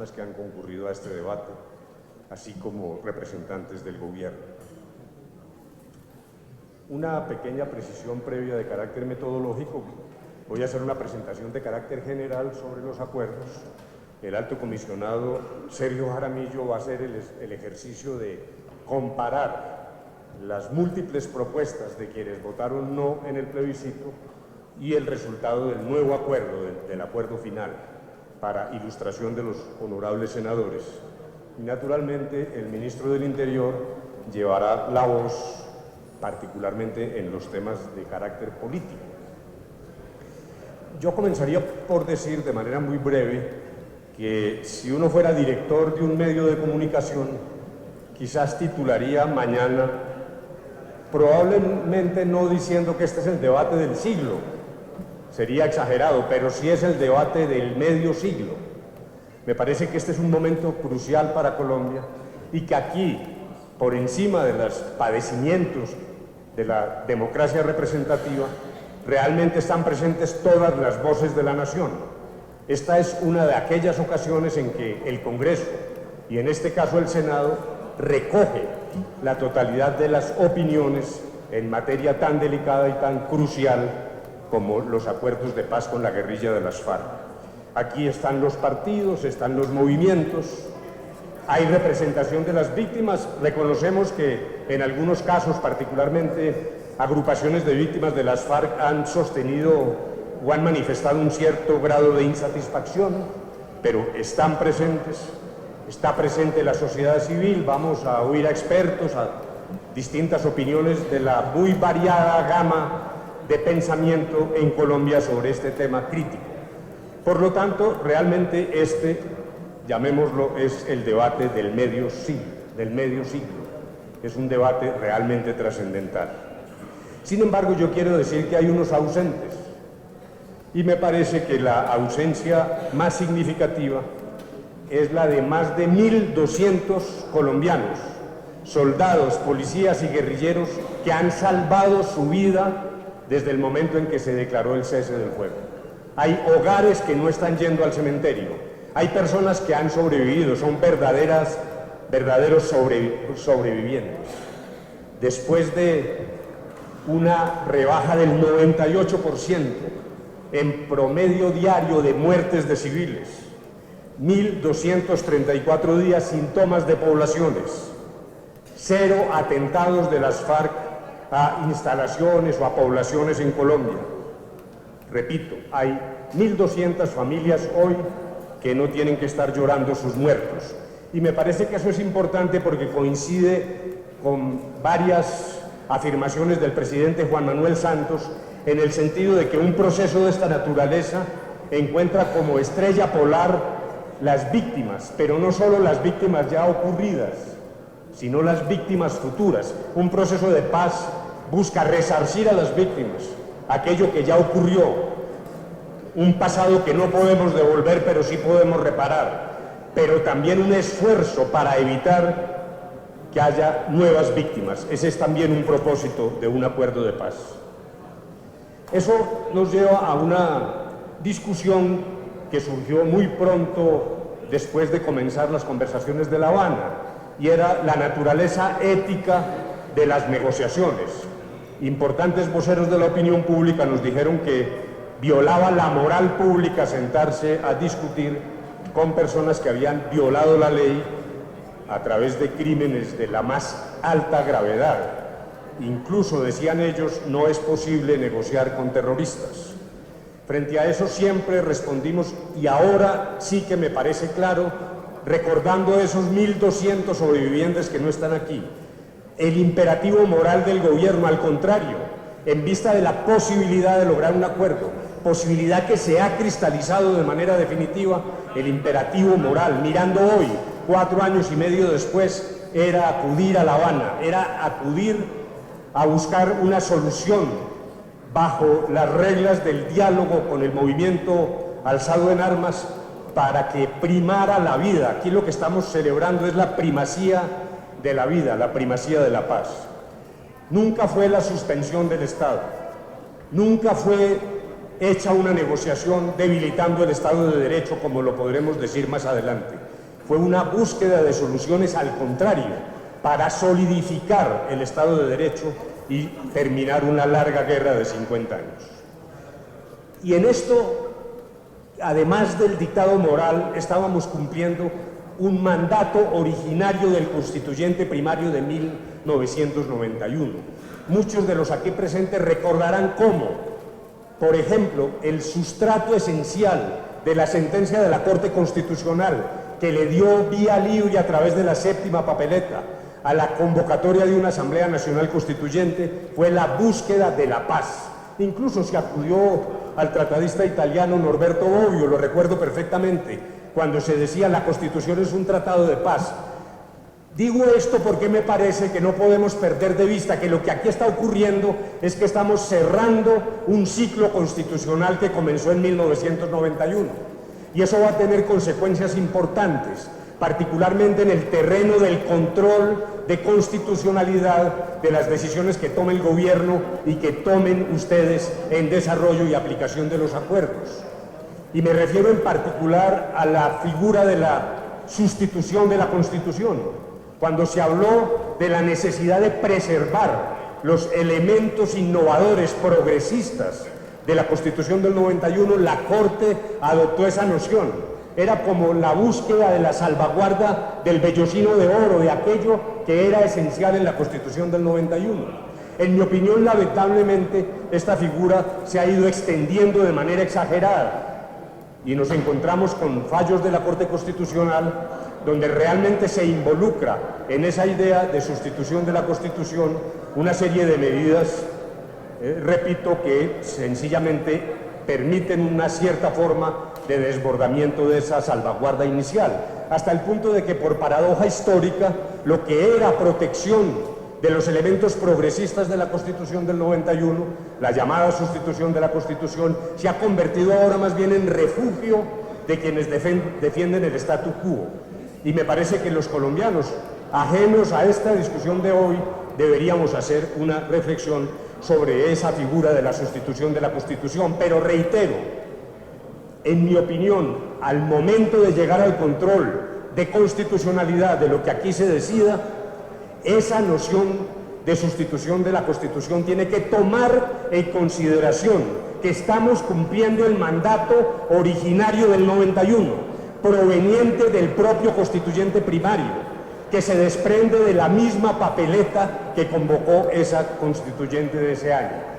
personas que han concurrido a este debate, así como representantes del gobierno. Una pequeña precisión previa de carácter metodológico. Voy a hacer una presentación de carácter general sobre los acuerdos. El alto comisionado Sergio Jaramillo va a hacer el ejercicio de comparar las múltiples propuestas de quienes votaron no en el plebiscito y el resultado del nuevo acuerdo, del acuerdo final, para ilustración de los honorables senadores. Y naturalmente el ministro del Interior llevará la voz, particularmente en los temas de carácter político. Yo comenzaría por decir de manera muy breve que si uno fuera director de un medio de comunicación, quizás titularía mañana, probablemente no diciendo que este es el debate del siglo, sería exagerado, pero sí es el debate del medio siglo. Me parece que este es un momento crucial para Colombia y que aquí, por encima de los padecimientos de la democracia representativa, realmente están presentes todas las voces de la nación. Esta es una de aquellas ocasiones en que el Congreso, y en este caso el Senado, recoge la totalidad de las opiniones en materia tan delicada y tan crucial como los acuerdos de paz con la guerrilla de las FARC. Aquí están los partidos, están los movimientos, hay representación de las víctimas. Reconocemos que en algunos casos, particularmente agrupaciones de víctimas de las FARC, han sostenido o han manifestado un cierto grado de insatisfacción, pero están presentes, está presente la sociedad civil. Vamos a oír a expertos, a distintas opiniones de la muy variada gama de pensamiento en Colombia sobre este tema crítico. Por lo tanto, realmente este, llamémoslo, es el debate del medio siglo. Es un debate realmente trascendental. Sin embargo, yo quiero decir que hay unos ausentes, y me parece que la ausencia más significativa es la de más de 1.200 colombianos, soldados, policías y guerrilleros que han salvado su vida desde el momento en que se declaró el cese del fuego. Hay hogares que no están yendo al cementerio, hay personas que han sobrevivido, son verdaderos sobrevivientes. Después de una rebaja del 98% en promedio diario de muertes de civiles, 1.234 días sin tomas de poblaciones, 0 atentados de las FARC a instalaciones o a poblaciones en Colombia. Repito, hay 1.200 familias hoy que no tienen que estar llorando sus muertos. Y me parece que eso es importante porque coincide con varias afirmaciones del presidente Juan Manuel Santos, en el sentido de que un proceso de esta naturaleza encuentra como estrella polar las víctimas, pero no solo las víctimas ya ocurridas, sino las víctimas futuras. Un proceso de paz busca resarcir a las víctimas aquello que ya ocurrió, un pasado que no podemos devolver, pero sí podemos reparar, pero también un esfuerzo para evitar que haya nuevas víctimas. Ese es también un propósito de un acuerdo de paz. Eso nos lleva a una discusión que surgió muy pronto después de comenzar las conversaciones de La Habana, y era la naturaleza ética de las negociaciones. Importantes voceros de la opinión pública nos dijeron que violaba la moral pública sentarse a discutir con personas que habían violado la ley a través de crímenes de la más alta gravedad. Incluso, decían ellos, no es posible negociar con terroristas. Frente a eso siempre respondimos, y ahora sí que me parece claro, recordando esos 1.200 sobrevivientes que no están aquí, el imperativo moral del gobierno, al contrario, en vista de la posibilidad de lograr un acuerdo, posibilidad que se ha cristalizado de manera definitiva, el imperativo moral, mirando hoy, 4 años y medio después, era acudir a La Habana, era acudir a buscar una solución bajo las reglas del diálogo con el movimiento alzado en armas para que primara la vida. Aquí lo que estamos celebrando es la primacía de la vida, la primacía de la paz. Nunca fue la suspensión del Estado, nunca fue hecha una negociación debilitando el Estado de Derecho, como lo podremos decir más adelante. fue una búsqueda de soluciones al contrario, para solidificar el Estado de Derecho y terminar una larga guerra de 50 años. Y en esto, además del dictado moral, estábamos cumpliendo un mandato originario del constituyente primario de 1991. Muchos de los aquí presentes recordarán cómo, por ejemplo, el sustrato esencial de la sentencia de la Corte Constitucional, que le dio vía libre a través de la séptima papeleta a la convocatoria de una Asamblea Nacional Constituyente, fue la búsqueda de la paz. Incluso se acudió al tratadista italiano Norberto Bobbio, lo recuerdo perfectamente, cuando se decía la Constitución es un tratado de paz. Digo esto porque me parece que no podemos perder de vista que lo que aquí está ocurriendo es que estamos cerrando un ciclo constitucional que comenzó en 1991. Y eso va a tener consecuencias importantes, particularmente en el terreno del control de constitucionalidad de las decisiones que tome el gobierno y que tomen ustedes en desarrollo y aplicación de los acuerdos. Y me refiero en particular a la figura de la sustitución de la Constitución, cuando se habló de la necesidad de preservar los elementos innovadores, progresistas de la Constitución del 91, la Corte adoptó esa noción. Era como la búsqueda de la salvaguarda del vellocino de oro, de aquello que era esencial en la Constitución del 91. En mi opinión, lamentablemente, esta figura se ha ido extendiendo de manera exagerada y nos encontramos con fallos de la Corte Constitucional donde realmente se involucra en esa idea de sustitución de la Constitución una serie de medidas, repito, que sencillamente permiten una cierta forma de desbordamiento de esa salvaguarda inicial, hasta el punto de que, por paradoja histórica, lo que era protección de los elementos progresistas de la Constitución del 91, la llamada sustitución de la Constitución, se ha convertido ahora más bien en refugio de quienes defienden el statu quo. Y me parece que los colombianos, ajenos a esta discusión de hoy, deberíamos hacer una reflexión sobre esa figura de la sustitución de la Constitución. Pero reitero, en mi opinión, al momento de llegar al control de constitucionalidad de lo que aquí se decida, esa noción de sustitución de la Constitución tiene que tomar en consideración que estamos cumpliendo el mandato originario del 91, proveniente del propio constituyente primario, que se desprende de la misma papeleta que convocó esa constituyente de ese año.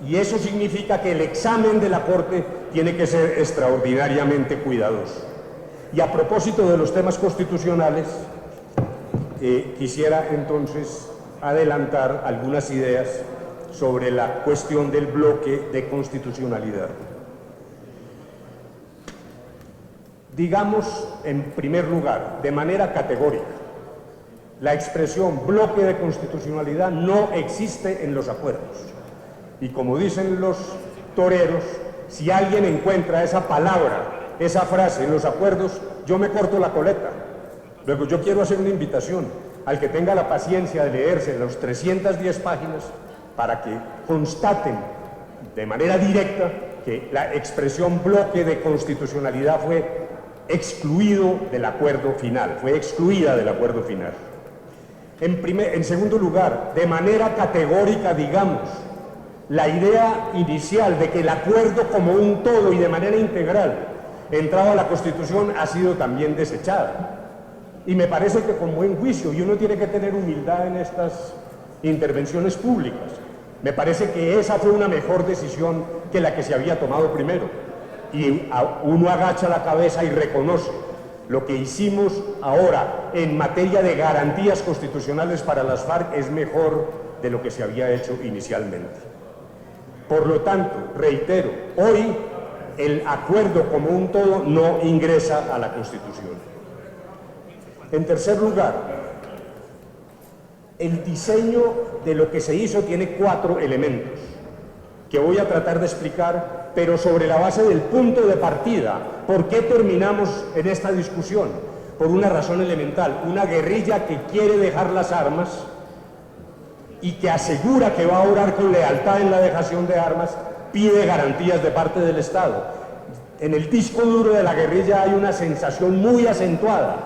Y eso significa que el examen de la Corte tiene que ser extraordinariamente cuidadoso. Y a propósito de los temas constitucionales, quisiera entonces adelantar algunas ideas sobre la cuestión del bloque de constitucionalidad. Digamos, en primer lugar, de manera categórica, la expresión bloque de constitucionalidad no existe en los acuerdos. Y como dicen los toreros, si alguien encuentra esa palabra, esa frase en los acuerdos, yo me corto la coleta. Luego yo quiero hacer una invitación al que tenga la paciencia de leerse las 310 páginas para que constaten de manera directa que la expresión bloque de constitucionalidad fue excluido del acuerdo final, fue excluida del acuerdo final. En segundo lugar, de manera categórica, digamos, la idea inicial de que el acuerdo como un todo y de manera integral entraba a la Constitución ha sido también desechada. Y me parece que con buen juicio, y uno tiene que tener humildad en estas intervenciones públicas, me parece que esa fue una mejor decisión que la que se había tomado primero. Y uno agacha la cabeza y reconoce lo que hicimos ahora en materia de garantías constitucionales para las FARC es mejor de lo que se había hecho inicialmente. Por lo tanto, reitero, hoy el acuerdo como un todo no ingresa a la Constitución. En tercer lugar, el diseño de lo que se hizo tiene 4 elementos que voy a tratar de explicar, pero sobre la base del punto de partida. ¿Por qué terminamos en esta discusión? Por una razón elemental, una guerrilla que quiere dejar las armas y que asegura que va a obrar con lealtad en la dejación de armas, pide garantías de parte del Estado. En el disco duro de la guerrilla hay una sensación muy acentuada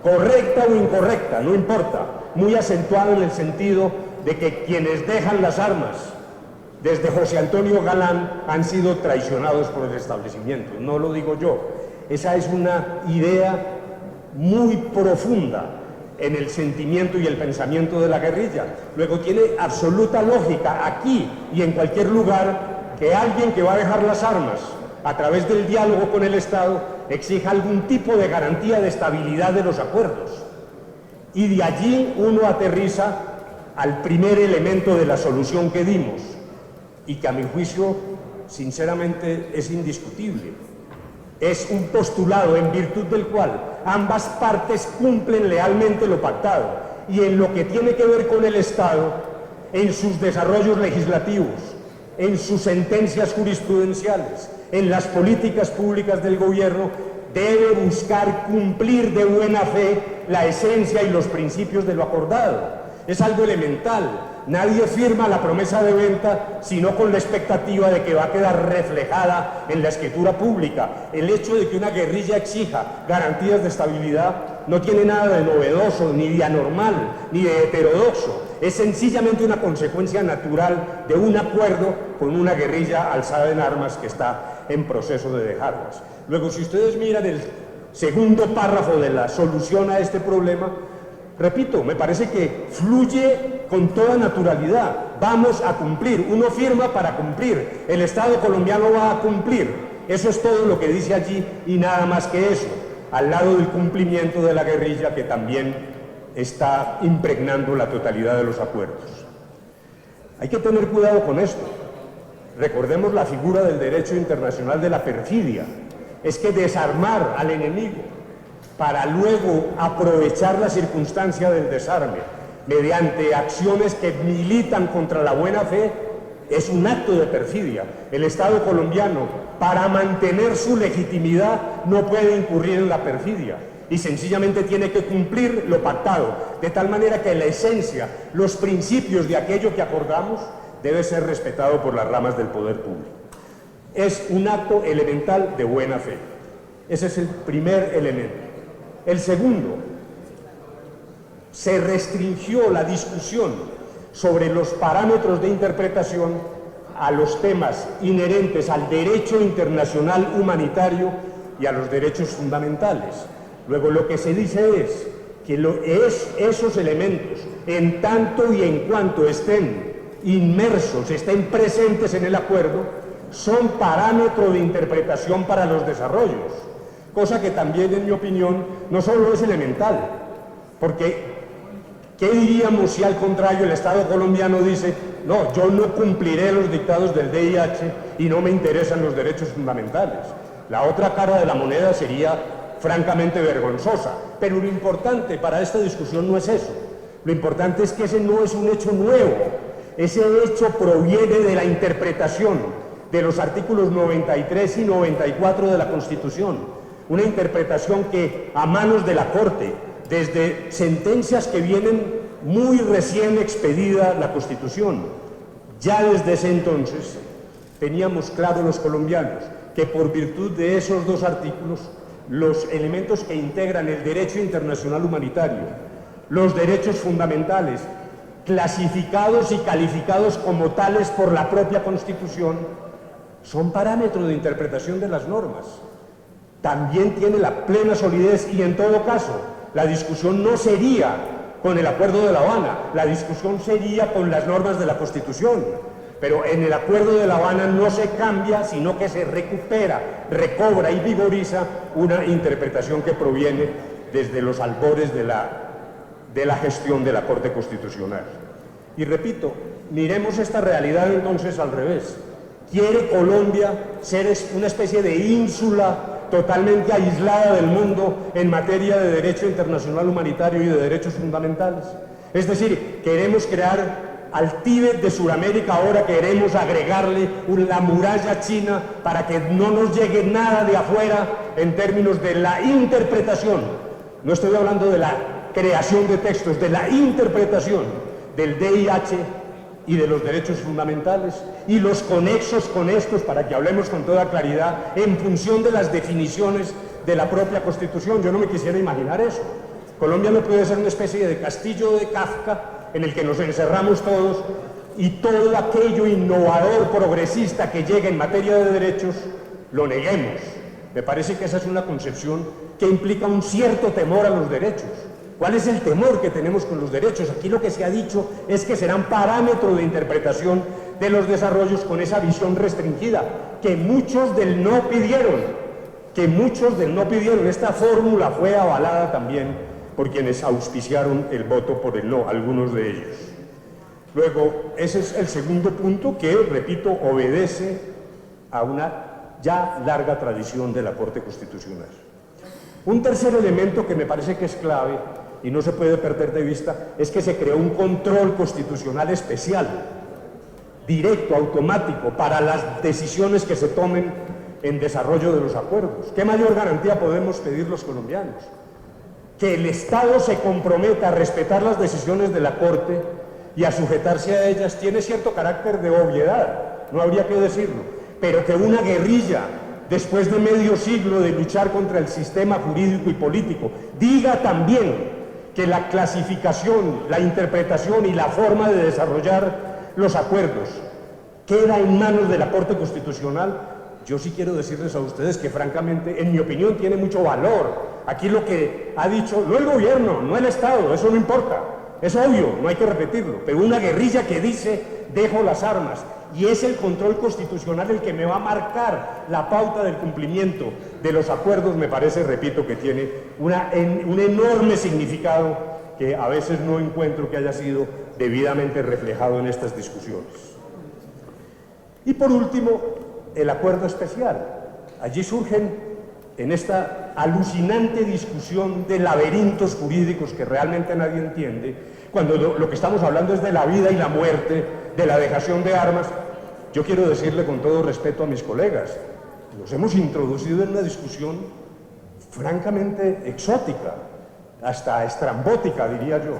correcta o incorrecta, no importa, muy acentuado en el sentido de que quienes dejan las armas, desde José Antonio Galán, han sido traicionados por el establecimiento. No lo digo yo, esa es una idea muy profunda en el sentimiento y el pensamiento de la guerrilla. Luego tiene absoluta lógica aquí y en cualquier lugar que alguien que va a dejar las armas a través del diálogo con el Estado exija algún tipo de garantía de estabilidad de los acuerdos. Y de allí uno aterriza al primer elemento de la solución que dimos y que a mi juicio sinceramente es indiscutible. Es un postulado en virtud del cual ambas partes cumplen lealmente lo pactado y en lo que tiene que ver con el Estado, en sus desarrollos legislativos, en sus sentencias jurisprudenciales, en las políticas públicas del gobierno, debe buscar cumplir de buena fe la esencia y los principios de lo acordado. Es algo elemental. Nadie firma la promesa de venta sino con la expectativa de que va a quedar reflejada en la escritura pública. El hecho de que una guerrilla exija garantías de estabilidad no tiene nada de novedoso, ni de anormal, ni de heterodoxo. Es sencillamente una consecuencia natural de un acuerdo con una guerrilla alzada en armas que está en proceso de dejarlas. Luego, si ustedes miran el segundo párrafo de la solución a este problema, repito, me parece que fluye con toda naturalidad. Vamos a cumplir, uno firma para cumplir, el Estado colombiano va a cumplir. Eso es todo lo que dice allí y nada más que eso, al lado del cumplimiento de la guerrilla que también está impregnando la totalidad de los acuerdos. Hay que tener cuidado con esto. Recordemos la figura del derecho internacional de la perfidia. Es que desarmar al enemigo para luego aprovechar la circunstancia del desarme mediante acciones que militan contra la buena fe es un acto de perfidia. El Estado colombiano, para mantener su legitimidad, no puede incurrir en la perfidia y sencillamente tiene que cumplir lo pactado, de tal manera que la esencia, los principios de aquello que acordamos debe ser respetado por las ramas del poder público. Es un acto elemental de buena fe. Ese es el primer elemento. El segundo, se restringió la discusión sobre los parámetros de interpretación a los temas inherentes al derecho internacional humanitario y a los derechos fundamentales. Luego lo que se dice es que esos elementos, en tanto y en cuanto estén inmersos, estén presentes en el acuerdo, son parámetro de interpretación para los desarrollos. Cosa que también, en mi opinión, no solo es elemental, porque ¿qué diríamos si al contrario el Estado colombiano dice, no, yo no cumpliré los dictados del DIH y no me interesan los derechos fundamentales? La otra cara de la moneda sería francamente vergonzosa, pero lo importante para esta discusión no es eso. Lo importante es que ese no es un hecho nuevo, ese hecho proviene de la interpretación de los artículos 93 y 94 de la Constitución. Una interpretación que a manos de la Corte, desde sentencias que vienen muy recién expedida la Constitución, ya desde ese entonces teníamos claro los colombianos que por virtud de esos dos artículos, los elementos que integran el derecho internacional humanitario, los derechos fundamentales, clasificados y calificados como tales por la propia Constitución, son parámetros de interpretación de las normas. También tiene la plena solidez y en todo caso la discusión no sería con el Acuerdo de La Habana, la discusión sería con las normas de la Constitución, pero en el Acuerdo de La Habana no se cambia, sino que se recupera, recobra y vigoriza una interpretación que proviene desde los albores de la gestión de la Corte Constitucional. Y repito, miremos esta realidad entonces al revés. ¿Quiere Colombia ser una especie de ínsula totalmente aislada del mundo en materia de derecho internacional humanitario y de derechos fundamentales? Es decir, queremos crear al Tíbet de Sudamérica, ahora queremos agregarle la muralla china para que no nos llegue nada de afuera en términos de la interpretación. No estoy hablando de la creación de textos, de la interpretación del DIH y de los derechos fundamentales y los conexos con estos, para que hablemos con toda claridad en función de las definiciones de la propia Constitución. Yo no me quisiera imaginar eso. Colombia no puede ser una especie de castillo de Kafka en el que nos encerramos todos y todo aquello innovador, progresista que llega en materia de derechos, lo neguemos. Me parece que esa es una concepción que implica un cierto temor a los derechos. ¿Cuál es el temor que tenemos con los derechos? Aquí lo que se ha dicho es que serán parámetro de interpretación de los desarrollos con esa visión restringida, que muchos del no pidieron, Esta fórmula fue avalada también por quienes auspiciaron el voto por el no, algunos de ellos. Luego, ese es el segundo punto que, repito, obedece a una ya larga tradición de la Corte Constitucional. Un tercer elemento que me parece que es clave y no se puede perder de vista es que se creó un control constitucional especial, directo, automático, para las decisiones que se tomen en desarrollo de los acuerdos. ¿Qué mayor garantía podemos pedir los colombianos? Que el Estado se comprometa a respetar las decisiones de la Corte y a sujetarse a ellas tiene cierto carácter de obviedad, no habría que decirlo, pero que una guerrilla, después de medio siglo de luchar contra el sistema jurídico y político, diga también que la clasificación, la interpretación y la forma de desarrollar los acuerdos queda en manos de la Corte Constitucional, yo sí quiero decirles a ustedes que francamente, en mi opinión, tiene mucho valor. Aquí lo que ha dicho, no el gobierno, no el Estado, eso no importa, es obvio, no hay que repetirlo, pero una guerrilla que dice, dejo las armas, y es el control constitucional el que me va a marcar la pauta del cumplimiento de los acuerdos, me parece, repito, que tiene un enorme significado que a veces no encuentro que haya sido debidamente reflejado en estas discusiones. Y por último, el acuerdo especial. Allí surgen, en esta alucinante discusión de laberintos jurídicos que realmente nadie entiende, cuando lo que estamos hablando es de la vida y la muerte, de la dejación de armas, yo quiero decirle con todo respeto a mis colegas, nos hemos introducido en una discusión francamente exótica, hasta estrambótica, diría yo.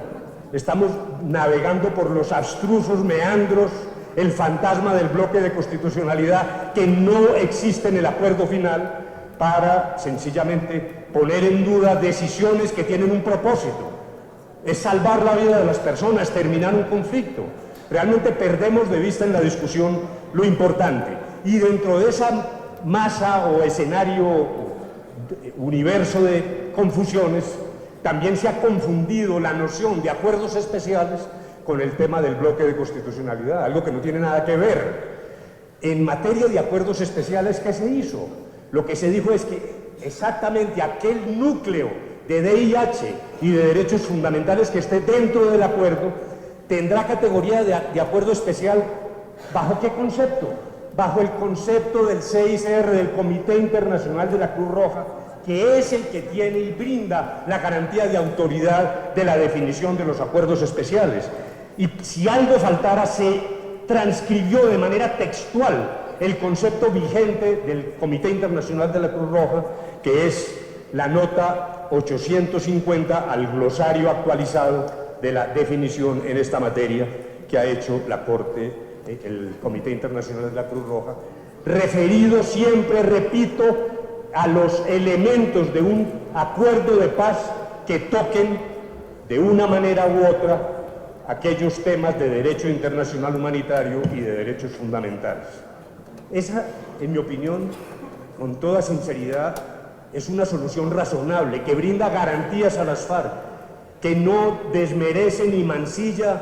Estamos navegando por los abstrusos meandros, el fantasma del bloque de constitucionalidad que no existe en el acuerdo final, para sencillamente poner en duda decisiones que tienen un propósito. Es salvar la vida de las personas, terminar un conflicto. Realmente perdemos de vista en la discusión lo importante. Y dentro de esa masa o escenario, universo de confusiones, también se ha confundido la noción de acuerdos especiales con el tema del bloque de constitucionalidad, algo que no tiene nada que ver. En materia de acuerdos especiales, ¿qué se hizo? Lo que se dijo es que exactamente aquel núcleo de DIH y de derechos fundamentales que esté dentro del acuerdo tendrá categoría de acuerdo especial. ¿Bajo qué concepto? Bajo el concepto del CICR, del Comité Internacional de la Cruz Roja, que es el que tiene y brinda la garantía de autoridad de la definición de los acuerdos especiales. Y si algo faltara, se transcribió de manera textual el concepto vigente del Comité Internacional de la Cruz Roja, que es la nota 850 al glosario actualizado de la definición en esta materia que ha hecho la Corte, el Comité Internacional de la Cruz Roja, referido siempre, repito, a los elementos de un acuerdo de paz que toquen de una manera u otra aquellos temas de derecho internacional humanitario y de derechos fundamentales. Esa, en mi opinión, con toda sinceridad, es una solución razonable, que brinda garantías a las FARC, que no desmerece ni mancilla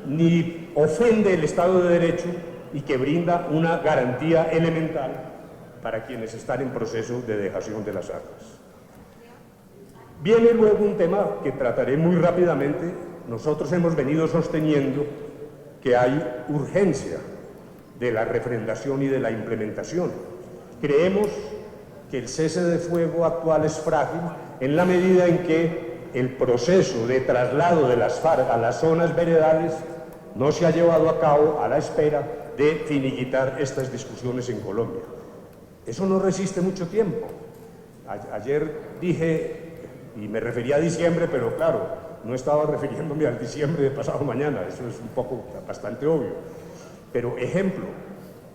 ni ofende el Estado de Derecho y que brinda una garantía elemental para quienes están en proceso de dejación de las armas. Viene luego un tema que trataré muy rápidamente. Nosotros hemos venido sosteniendo que hay urgencia de la refrendación y de la implementación. Creemos que el cese de fuego actual es frágil en la medida en que el proceso de traslado de las FARC a las zonas veredales no se ha llevado a cabo a la espera de finiquitar estas discusiones en Colombia. Eso no resiste mucho tiempo. Ayer dije, y me refería a diciembre, pero claro, no estaba refiriéndome al diciembre de pasado mañana, eso es un poco bastante obvio. Pero ejemplo,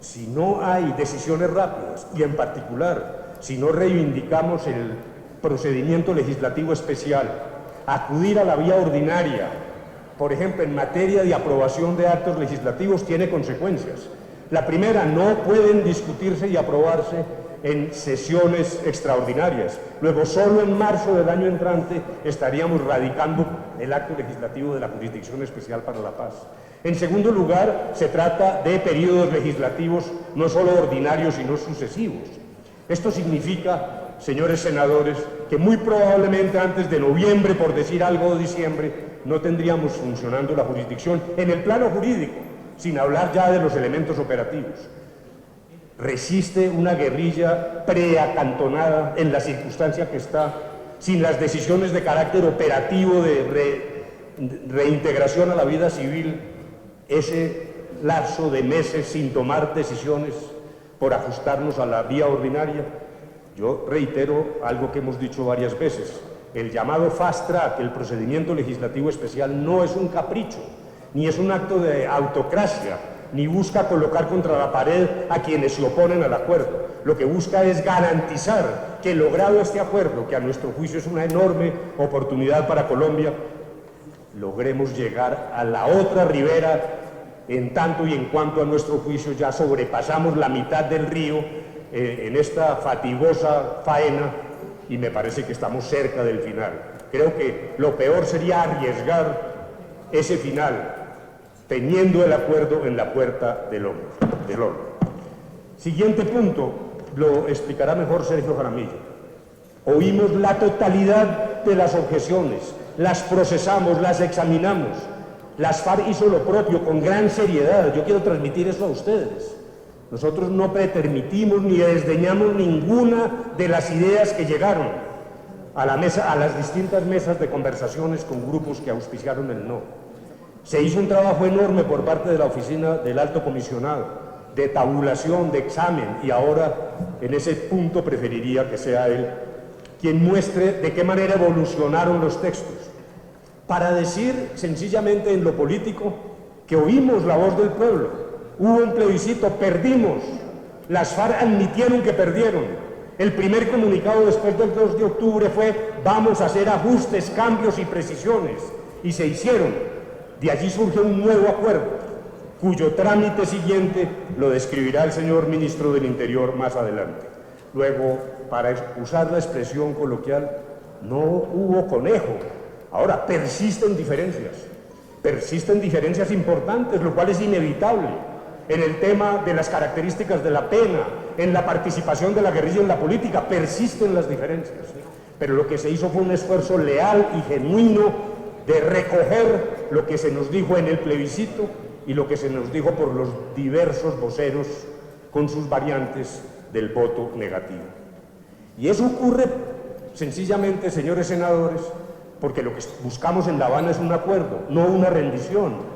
si no hay decisiones rápidas y en particular si no reivindicamos el procedimiento legislativo especial Acudir a la vía ordinaria, por ejemplo, en materia de aprobación de actos legislativos, tiene consecuencias. La primera, no pueden discutirse y aprobarse en sesiones extraordinarias. Luego, solo en marzo del año entrante estaríamos radicando el acto legislativo de la Jurisdicción Especial para la Paz. En segundo lugar, se trata de periodos legislativos no solo ordinarios, sino sucesivos. Esto significa, señores senadores, que muy probablemente antes de noviembre, por decir algo, de diciembre, no tendríamos funcionando la jurisdicción en el plano jurídico, sin hablar ya de los elementos operativos. Resiste una guerrilla preacantonada en la circunstancia que está, sin las decisiones de carácter operativo de reintegración a la vida civil, ese lapso de meses sin tomar decisiones por ajustarnos a la vía ordinaria. Yo reitero algo que hemos dicho varias veces: el llamado fast track, el procedimiento legislativo especial, no es un capricho, ni es un acto de autocracia, ni busca colocar contra la pared a quienes se oponen al acuerdo. Lo que busca es garantizar que, logrado este acuerdo, que a nuestro juicio es una enorme oportunidad para Colombia, logremos llegar a la otra ribera, en tanto y en cuanto a nuestro juicio ya sobrepasamos la mitad del río en esta fatigosa faena, y me parece que estamos cerca del final. Creo que lo peor sería arriesgar ese final teniendo el acuerdo en la puerta del horno. Siguiente punto, lo explicará mejor Sergio Jaramillo. Oímos la totalidad de las objeciones, las procesamos, las examinamos. Las FARC hizo lo propio con gran seriedad. Yo quiero transmitir eso a ustedes. Nosotros no pretermitimos ni desdeñamos ninguna de las ideas que llegaron a la mesa, a las distintas mesas de conversaciones con grupos que auspiciaron el no. Se hizo un trabajo enorme por parte de la oficina del Alto Comisionado, de tabulación, de examen, y ahora en ese punto preferiría que sea él quien muestre de qué manera evolucionaron los textos, para decir sencillamente en lo político que oímos la voz del pueblo. Hubo un plebiscito, perdimos, las FARC admitieron que perdieron. El primer comunicado después del 2 de octubre fue: vamos a hacer ajustes, cambios y precisiones, y se hicieron. De allí surge un nuevo acuerdo, cuyo trámite siguiente lo describirá el señor ministro del Interior más adelante. Luego, para usar la expresión coloquial, no hubo conejo. Ahora, persisten diferencias importantes, lo cual es inevitable. En el tema de las características de la pena, en la participación de la guerrilla en la política, persisten las diferencias. Pero lo que se hizo fue un esfuerzo leal y genuino de recoger lo que se nos dijo en el plebiscito y lo que se nos dijo por los diversos voceros con sus variantes del voto negativo. Y eso ocurre sencillamente, señores senadores, porque lo que buscamos en La Habana es un acuerdo, no una rendición.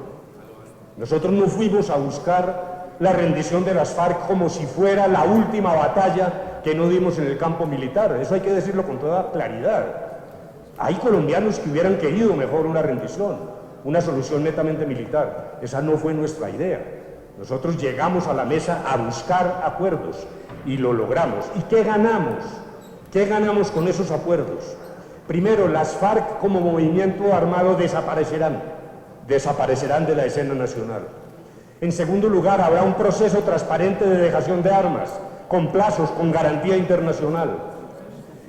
Nosotros no fuimos a buscar la rendición de las FARC como si fuera la última batalla que no dimos en el campo militar. Eso hay que decirlo con toda claridad. Hay colombianos que hubieran querido mejor una rendición, una solución netamente militar. Esa no fue nuestra idea. Nosotros llegamos a la mesa a buscar acuerdos y lo logramos. ¿Y qué ganamos? ¿Qué ganamos con esos acuerdos? Primero, las FARC como movimiento armado desaparecerán de la escena nacional. En segundo lugar, habrá un proceso transparente de dejación de armas, con plazos, con garantía internacional.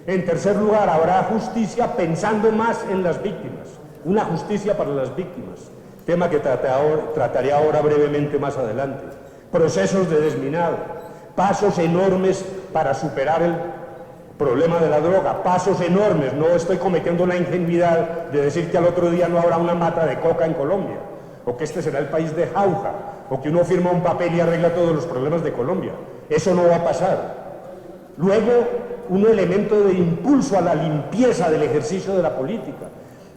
En tercer lugar, habrá justicia pensando más en las víctimas, una justicia para las víctimas, tema que trataré ahora brevemente más adelante. Procesos de desminado, pasos enormes para superar el problema de la droga, pasos enormes. No estoy cometiendo la ingenuidad de decir que al otro día no habrá una mata de coca en Colombia, o que este será el país de jauja, o que uno firma un papel y arregla todos los problemas de Colombia. Eso no va a pasar. Luego, un elemento de impulso a la limpieza del ejercicio de la política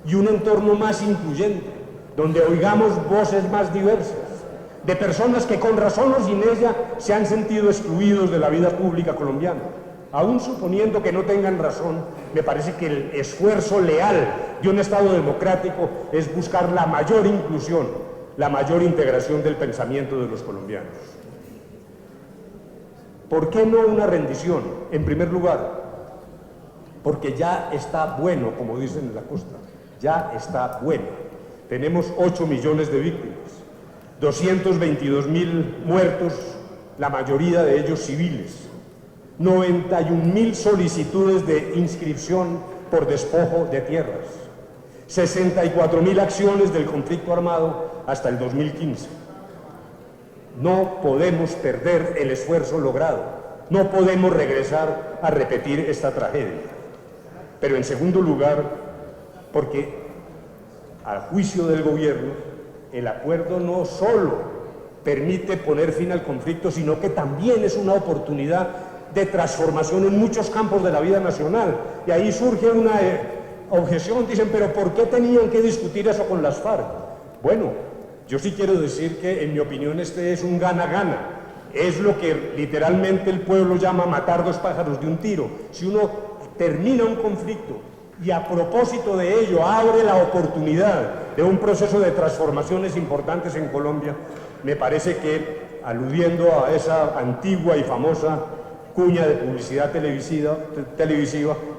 y un entorno más incluyente, donde oigamos voces más diversas, de personas que con razón o sin ella se han sentido excluidos de la vida pública colombiana. Aún suponiendo que no tengan razón, me parece que el esfuerzo leal de un Estado democrático es buscar la mayor inclusión, la mayor integración del pensamiento de los colombianos. ¿Por qué no una rendición? En primer lugar, porque ya está bueno, como dicen en la costa. ya está buena. Tenemos 8 millones de víctimas, 222.000 muertos, la mayoría de ellos civiles, 91.000 solicitudes de inscripción por despojo de tierras, 64.000 acciones del conflicto armado hasta el 2015. No podemos perder el esfuerzo logrado, no podemos regresar a repetir esta tragedia. Pero en segundo lugar, porque al juicio del gobierno, el acuerdo no solo permite poner fin al conflicto, sino que también es una oportunidad de transformación en muchos campos de la vida nacional. Y ahí surge una objeción, dicen, pero ¿por qué tenían que discutir eso con las FARC? Bueno, yo sí quiero decir que, en mi opinión, este es un gana-gana. Es lo que literalmente el pueblo llama matar 2 pájaros de un tiro. Si uno termina un conflicto y a propósito de ello abre la oportunidad de un proceso de transformaciones importantes en Colombia, me parece que, aludiendo a esa antigua y famosa cuña de publicidad televisiva,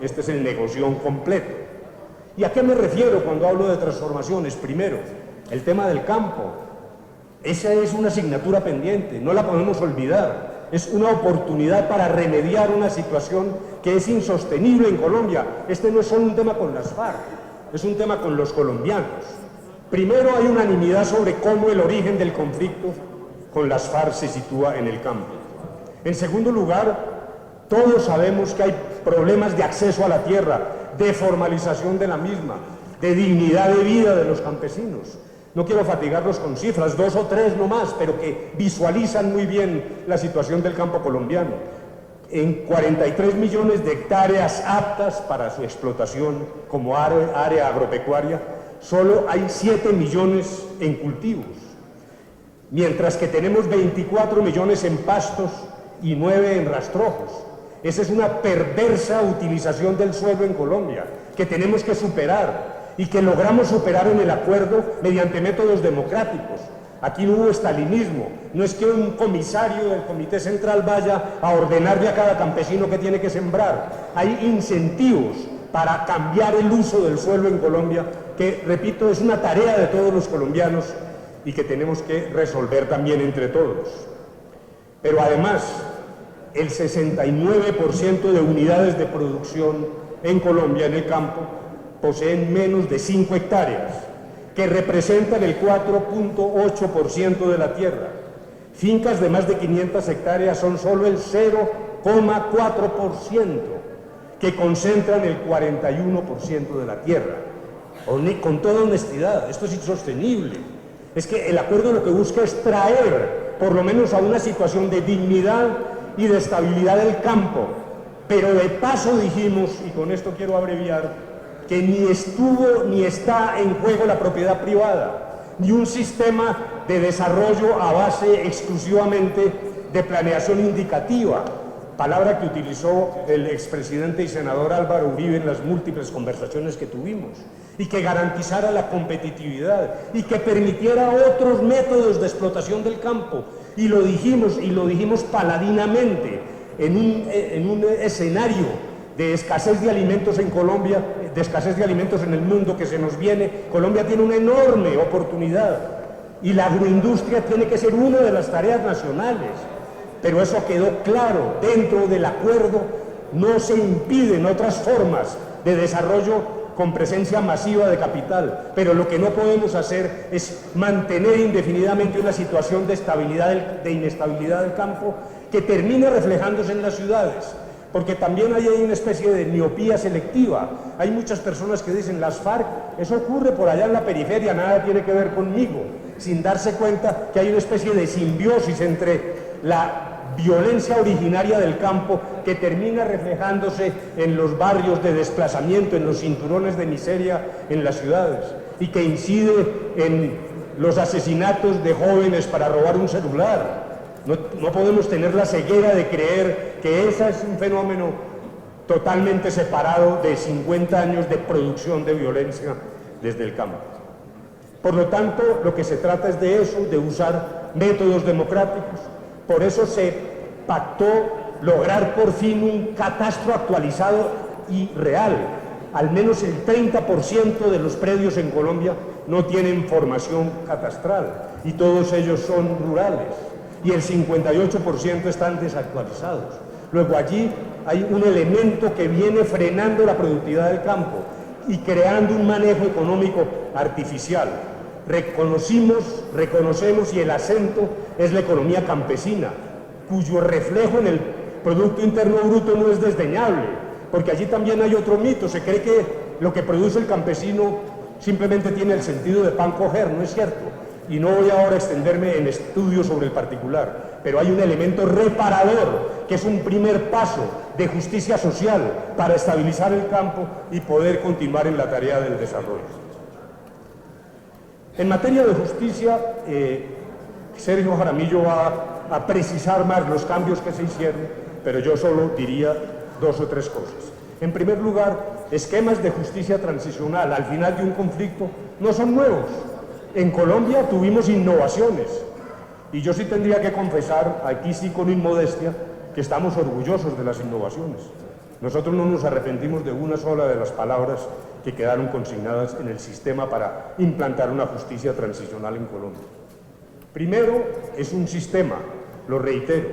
este es el negocio completo. ¿Y a qué me refiero cuando hablo de transformaciones? Primero, el tema del campo. Esa es una asignatura pendiente, no la podemos olvidar. Es una oportunidad para remediar una situación que es insostenible en Colombia. Este no es solo un tema con las FARC, es un tema con los colombianos. Primero, hay unanimidad sobre cómo el origen del conflicto con las FARC se sitúa en el campo. En segundo lugar, todos sabemos que hay problemas de acceso a la tierra, de formalización de la misma, de dignidad de vida de los campesinos. No quiero fatigarlos con cifras, 2 o 3 no más, pero que visualizan muy bien la situación del campo colombiano. En 43 millones de hectáreas aptas para su explotación como área agropecuaria, solo hay 7 millones en cultivos, mientras que tenemos 24 millones en pastos y 9 en rastrojos. Esa es una perversa utilización del suelo en Colombia, que tenemos que superar y que logramos superar en el acuerdo mediante métodos democráticos. Aquí no hubo estalinismo, no es que un comisario del Comité Central vaya a ordenarle a cada campesino que tiene que sembrar. Hay incentivos para cambiar el uso del suelo en Colombia, que, repito, es una tarea de todos los colombianos y que tenemos que resolver también entre todos. Pero además, el 69% de unidades de producción en Colombia, en el campo, poseen menos de 5 hectáreas, que representan el 4.8% de la tierra. Fincas de más de 500 hectáreas son solo el 0,4%, que concentran el 41% de la tierra. Con toda honestidad, esto es insostenible. Es que el acuerdo lo que busca es traer, por lo menos, a una situación de dignidad y de estabilidad del campo. Pero de paso dijimos, y con esto quiero abreviar, que ni estuvo ni está en juego la propiedad privada, ni un sistema de desarrollo a base exclusivamente de planeación indicativa, palabra que utilizó el expresidente y senador Álvaro Uribe en las múltiples conversaciones que tuvimos, y que garantizara la competitividad y que permitiera otros métodos de explotación del campo. Y lo dijimos paladinamente, en un escenario de escasez de alimentos en Colombia, de escasez de alimentos en el mundo que se nos viene. Colombia tiene una enorme oportunidad y la agroindustria tiene que ser una de las tareas nacionales. Pero eso quedó claro, dentro del acuerdo no se impiden otras formas de desarrollo con presencia masiva de capital, pero lo que no podemos hacer es mantener indefinidamente una situación de inestabilidad del campo que termine reflejándose en las ciudades. Porque también hay una especie de miopía selectiva. Hay muchas personas que dicen, las FARC, eso ocurre por allá en la periferia, nada tiene que ver conmigo, sin darse cuenta que hay una especie de simbiosis entre la violencia originaria del campo que termina reflejándose en los barrios de desplazamiento, en los cinturones de miseria en las ciudades, y que incide en los asesinatos de jóvenes para robar un celular. No podemos tener la ceguera de creer que ese es un fenómeno totalmente separado de 50 años de producción de violencia desde el campo. Por lo tanto, lo que se trata es de eso, de usar métodos democráticos. Por eso se pactó lograr por fin un catastro actualizado y real, al menos el 30% de los predios en Colombia no tienen formación catastral y todos ellos son rurales y el 58% están desactualizados. Luego allí hay un elemento que viene frenando la productividad del campo y creando un manejo económico artificial. Reconocemos y el acento es la economía campesina, cuyo reflejo en el Producto Interno Bruto no es desdeñable, porque allí también hay otro mito, se cree que lo que produce el campesino simplemente tiene el sentido de pan coger, no es cierto, y no voy ahora a extenderme en estudios sobre el particular, pero hay un elemento reparador, que es un primer paso de justicia social para estabilizar el campo y poder continuar en la tarea del desarrollo. En materia de justicia, Sergio Jaramillo va a precisar más los cambios que se hicieron, pero yo solo diría dos o tres cosas. En primer lugar, esquemas de justicia transicional al final de un conflicto no son nuevos. En Colombia tuvimos innovaciones y yo sí tendría que confesar, aquí sí con inmodestia, que estamos orgullosos de las innovaciones. Nosotros no nos arrepentimos de una sola de las palabras que quedaron consignadas en el sistema para implantar una justicia transicional en Colombia. Primero, es un sistema, lo reitero,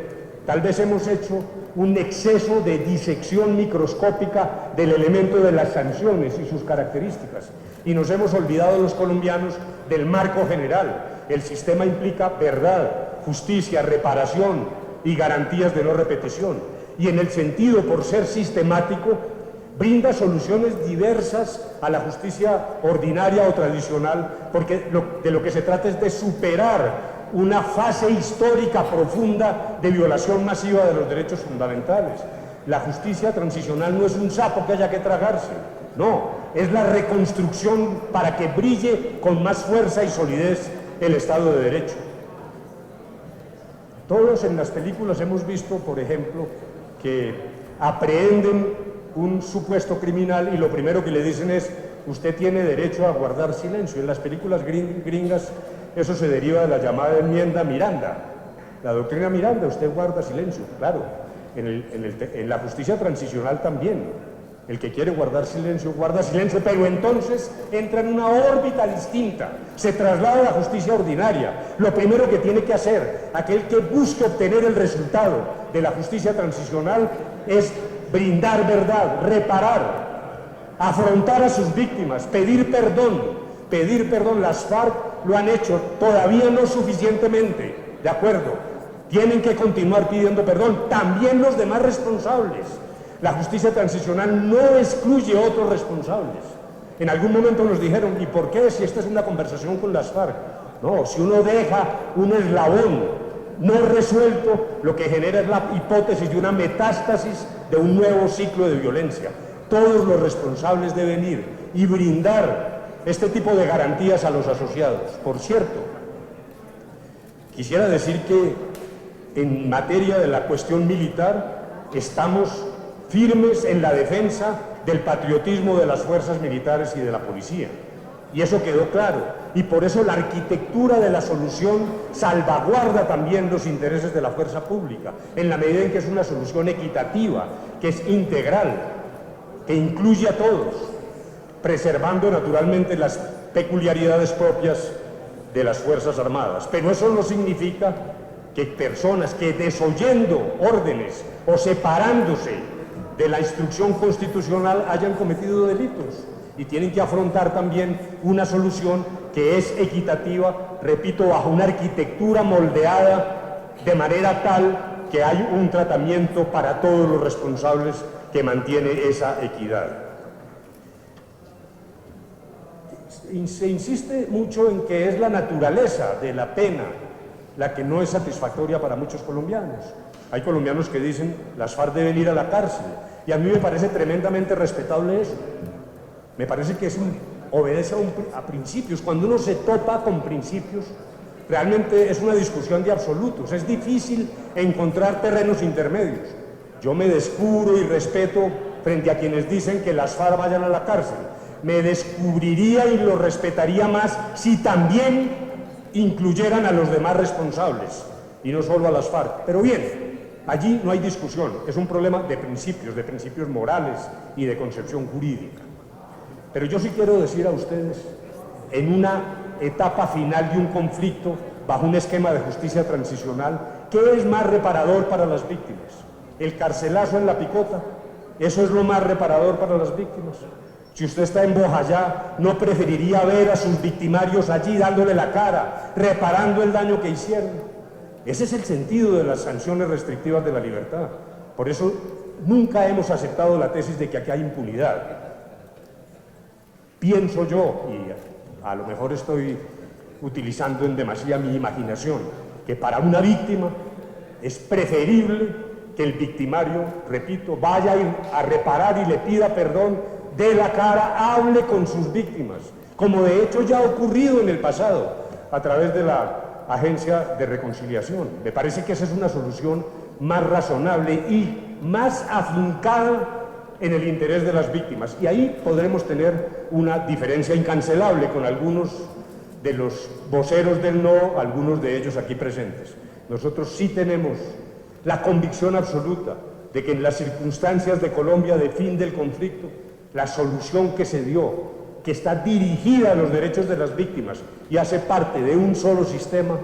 tal vez hemos hecho un exceso de disección microscópica del elemento de las sanciones y sus características, y nos hemos olvidado los colombianos del marco general. El sistema implica verdad, justicia, reparación y garantías de no repetición, y en el sentido, por ser sistemático, brinda soluciones diversas a la justicia ordinaria o tradicional, porque de lo que se trata es de superar una fase histórica profunda de violación masiva de los derechos fundamentales. La justicia transicional no es un sapo que haya que tragarse, no, es la reconstrucción para que brille con más fuerza y solidez el Estado de Derecho. Todos en las películas hemos visto, por ejemplo, que aprehenden un supuesto criminal y lo primero que le dicen es: usted tiene derecho a guardar silencio. En las películas gringas eso se deriva de la llamada enmienda Miranda, la doctrina Miranda, usted guarda silencio. Claro, en la justicia transicional también, el que quiere guardar silencio, guarda silencio, pero entonces entra en una órbita distinta, se traslada a la justicia ordinaria. Lo primero que tiene que hacer aquel que busque obtener el resultado de la justicia transicional es brindar verdad, reparar, afrontar a sus víctimas, pedir perdón. Las FARC lo han hecho, todavía no suficientemente, de acuerdo, tienen que continuar pidiendo perdón, también los demás responsables. La justicia transicional no excluye otros responsables. En algún momento nos dijeron: ¿y por qué si esta es una conversación con las FARC? No, si uno deja un eslabón no resuelto, lo que genera es la hipótesis de una metástasis de un nuevo ciclo de violencia. Todos los responsables deben ir y brindar este tipo de garantías a los asociados. Por cierto, quisiera decir que en materia de la cuestión militar estamos firmes en la defensa del patriotismo de las fuerzas militares y de la policía. Y eso quedó claro. Y por eso la arquitectura de la solución salvaguarda también los intereses de la fuerza pública, en la medida en que es una solución equitativa, que es integral, que incluye a todos, preservando naturalmente las peculiaridades propias de las Fuerzas Armadas. Pero eso no significa que personas que desoyendo órdenes o separándose de la instrucción constitucional hayan cometido delitos, y tienen que afrontar también una solución que es equitativa, repito, bajo una arquitectura moldeada de manera tal que hay un tratamiento para todos los responsables que mantiene esa equidad. Se insiste mucho en que es la naturaleza de la pena la que no es satisfactoria para muchos colombianos. Hay colombianos que dicen: las FARC deben ir a la cárcel, y a mí me parece tremendamente respetable eso. Me parece que obedece a principios. Cuando uno se topa con principios, realmente es una discusión de absolutos. Es difícil encontrar terrenos intermedios. Yo me descubro y respeto frente a quienes dicen que las FARC vayan a la cárcel. Me descubriría y lo respetaría más si también incluyeran a los demás responsables y no solo a las FARC. Pero bien, allí no hay discusión. Es un problema de principios morales y de concepción jurídica. Pero yo sí quiero decir a ustedes, en una etapa final de un conflicto, bajo un esquema de justicia transicional, ¿qué es más reparador para las víctimas? ¿El carcelazo en la picota? ¿Eso es lo más reparador para las víctimas? Si usted está en Bojayá, ¿no preferiría ver a sus victimarios allí dándole la cara, reparando el daño que hicieron? Ese es el sentido de las sanciones restrictivas de la libertad. Por eso nunca hemos aceptado la tesis de que aquí hay impunidad. Pienso yo, y a lo mejor estoy utilizando en demasía mi imaginación, que para una víctima es preferible que el victimario, repito, vaya a reparar y le pida perdón, dé la cara, hable con sus víctimas, como de hecho ya ha ocurrido en el pasado a través de la Agencia de Reconciliación. Me parece que esa es una solución más razonable y más afincada en el interés de las víctimas. Y ahí podremos tener una diferencia incancelable con algunos de los voceros del no, algunos de ellos aquí presentes. Nosotros sí tenemos la convicción absoluta de que en las circunstancias de Colombia de fin del conflicto, la solución que se dio, que está dirigida a los derechos de las víctimas y hace parte de un solo sistema,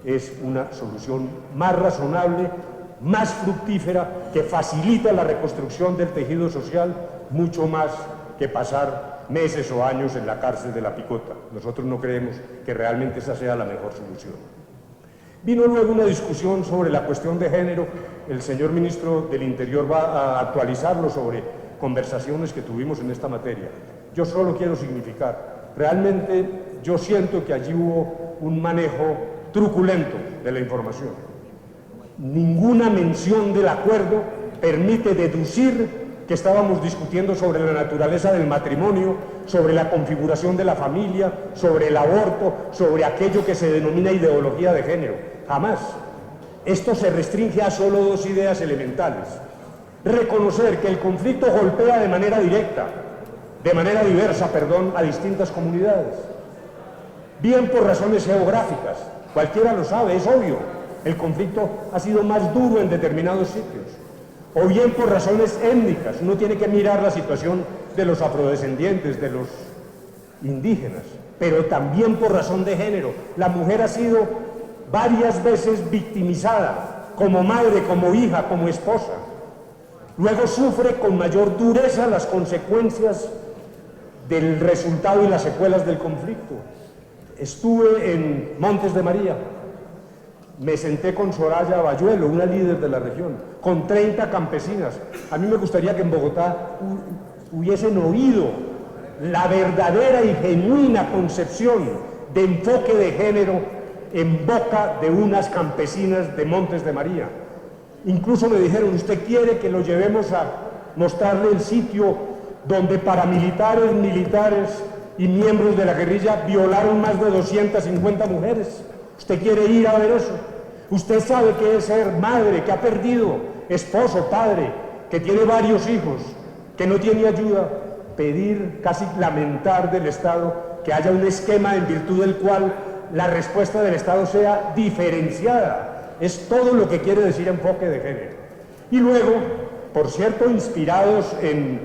es una solución más razonable, más fructífera, que facilita la reconstrucción del tejido social, mucho más que pasar meses o años en la cárcel de la picota. Nosotros no creemos que realmente esa sea la mejor solución. Vino luego una discusión sobre la cuestión de género. El señor ministro del Interior va a actualizarlo sobre conversaciones que tuvimos en esta materia. Yo solo quiero significar, realmente yo siento que allí hubo un manejo truculento de la información. Ninguna mención del acuerdo permite deducir que estábamos discutiendo sobre la naturaleza del matrimonio, sobre la configuración de la familia, sobre el aborto, sobre aquello que se denomina ideología de género. Jamás. Esto se restringe a solo dos ideas elementales. Reconocer que el conflicto golpea de manera directa, de manera diversa, a distintas comunidades. Bien por razones geográficas, cualquiera lo sabe, es obvio. El conflicto ha sido más duro en determinados sitios. O bien por razones étnicas, uno tiene que mirar la situación de los afrodescendientes, de los indígenas, pero también por razón de género. La mujer ha sido varias veces victimizada, como madre, como hija, como esposa. Luego sufre con mayor dureza las consecuencias del resultado y las secuelas del conflicto. Estuve en Montes de María, me senté con Soraya Bayuelo, una líder de la región, con 30 campesinas. A mí me gustaría que en Bogotá hubiesen oído la verdadera y genuina concepción de enfoque de género en boca de unas campesinas de Montes de María. Incluso me dijeron, ¿usted quiere que lo llevemos a mostrarle el sitio donde paramilitares, militares y miembros de la guerrilla violaron más de 250 mujeres? ¿Usted quiere ir a ver eso? Usted sabe qué es ser madre, que ha perdido esposo, padre, que tiene varios hijos, que no tiene ayuda. Pedir, casi lamentar del Estado que haya un esquema en virtud del cual la respuesta del Estado sea diferenciada. Es todo lo que quiere decir enfoque de género. Y luego, por cierto, inspirados en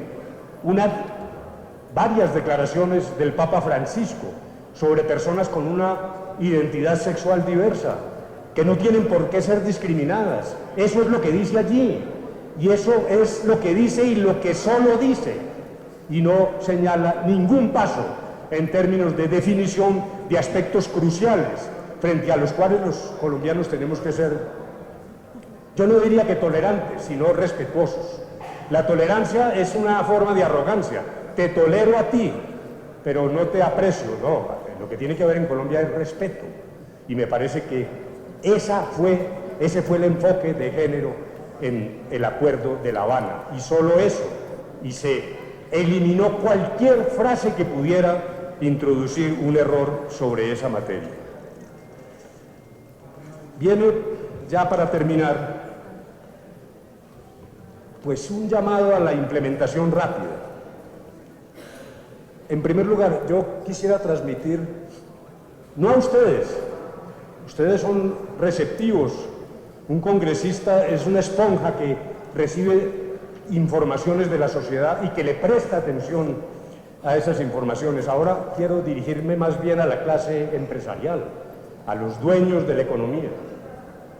varias declaraciones del Papa Francisco sobre personas con una identidad sexual diversa, que no tienen por qué ser discriminadas. Eso es lo que dice allí, y eso es lo que dice y lo que solo dice, y no señala ningún paso en términos de definición de aspectos cruciales frente a los cuales los colombianos tenemos que ser, yo no diría que tolerantes, sino respetuosos. La tolerancia es una forma de arrogancia. Te tolero a ti, pero no te aprecio, no. Lo que tiene que haber en Colombia es respeto, y me parece que ese fue el enfoque de género en el Acuerdo de La Habana, y solo eso, y se eliminó cualquier frase que pudiera introducir un error sobre esa materia. Viene, ya para terminar, pues un llamado a la implementación rápida. En primer lugar, yo quisiera transmitir, no a ustedes, ustedes son receptivos, un congresista es una esponja que recibe informaciones de la sociedad y que le presta atención a esas informaciones. Ahora quiero dirigirme más bien a la clase empresarial, a los dueños de la economía.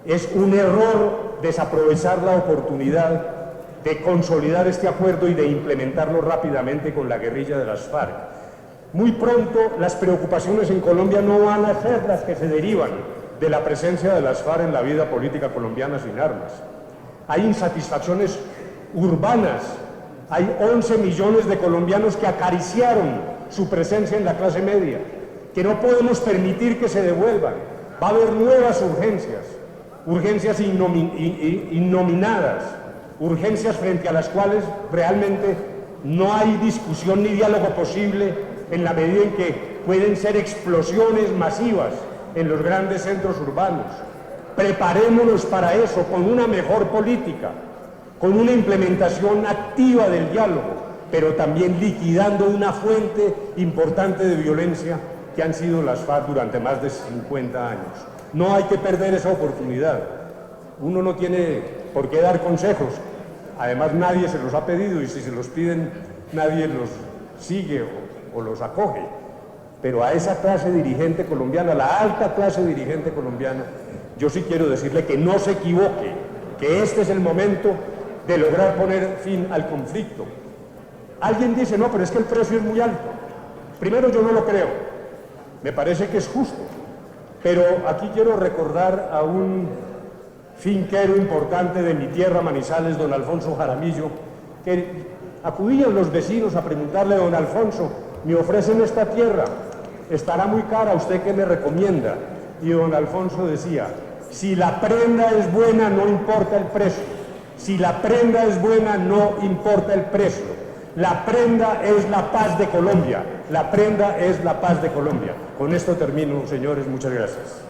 Es un error desaprovechar la oportunidad de consolidar este acuerdo y de implementarlo rápidamente con la guerrilla de las FARC. Muy pronto las preocupaciones en Colombia no van a ser las que se derivan de la presencia de las FARC en la vida política colombiana sin armas. Hay insatisfacciones urbanas, hay 11 millones de colombianos que acariciaron su presencia en la clase media, que no podemos permitir que se devuelvan. Va a haber nuevas urgencias, urgencias innominadas, urgencias frente a las cuales realmente no hay discusión ni diálogo posible en la medida en que pueden ser explosiones masivas en los grandes centros urbanos. Preparémonos para eso con una mejor política, con una implementación activa del diálogo, pero también liquidando una fuente importante de violencia que han sido las FARC durante más de 50 años. No hay que perder esa oportunidad. Uno no tiene por qué dar consejos. Además, nadie se los ha pedido y si se los piden, nadie los sigue o los acoge. Pero a esa clase dirigente colombiana, la alta clase dirigente colombiana, yo sí quiero decirle que no se equivoque, que este es el momento de lograr poner fin al conflicto. Alguien dice, no, pero es que el precio es muy alto. Primero, yo no lo creo. Me parece que es justo. Pero aquí quiero recordar a un finquero importante de mi tierra, Manizales, don Alfonso Jaramillo, que acudían los vecinos a preguntarle, don Alfonso, me ofrecen esta tierra, estará muy cara, ¿usted qué me recomienda? Y don Alfonso decía, si la prenda es buena, no importa el precio. Si la prenda es buena, no importa el precio. La prenda es la paz de Colombia. La prenda es la paz de Colombia. Con esto termino, señores. Muchas gracias.